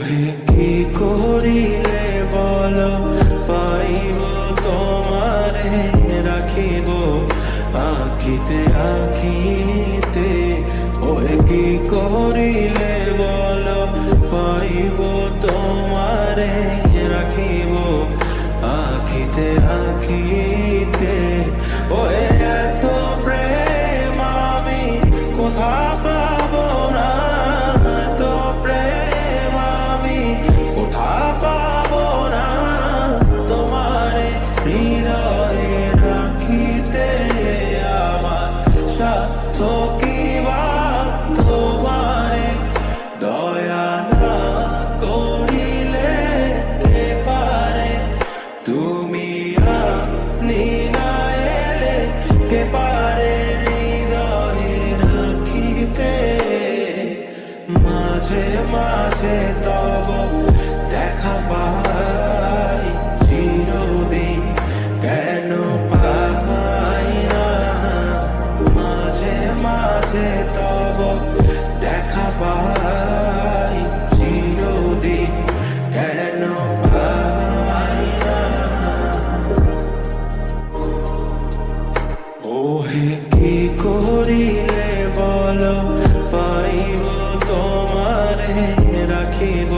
ওহে কি করিলে বলো পাইব তোমারে রাখিব আখিতে আখিতে। ওহে কি করিলে বলো পাইব তোমারে রাখিব আখিতে আখিতে। ওহে এত প্রেম আমি কোথা পাবো না, এত প্রেম আমি কোথা পাবো না। তোমারে হৃদয়ে রাখিতে আমার সাধ্য কি বা তোমারে দয়া না করিলে কে পারে। তুমি আপনি না এলে কে পারে হৃদয়ে রাখিতে। মাঝে মাঝে তব দেখা পাই চিরদিন কেন পাই না। মাঝে মাঝে তব দেখা পাই চিরদিন কেন পাই না। ওহে কি করিলে বলো পাইব তোমারে রাখিব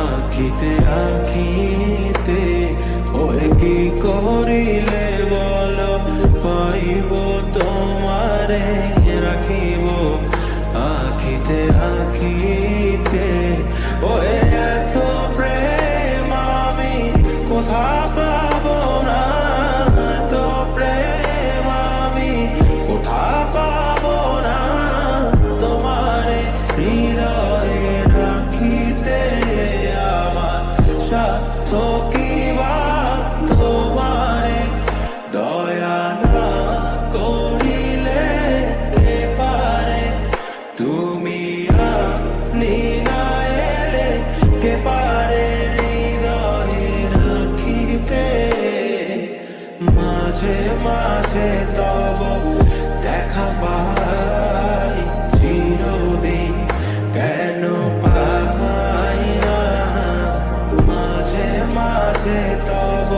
আখিতে আখিতে। ওহে কি করিলে বলো পাইব তোমারে রাখিব আখিতে আখিতে। ওহে এত প্রেম আমি কোথা পাবো না, এত প্রেম আমি কোথা পাবো না। তোমারে হৃদয়ে রাখিতে আমার সাধ্য কি বা তোমারে দয়া না করিলে কে পারে। তুমি আপনি না এলে কে পারে হৃদয়ে রাখিতে। মাঝে মাঝে তব দেখা পাই চিরদিন কেন পাই না। মাঝে মাঝে তব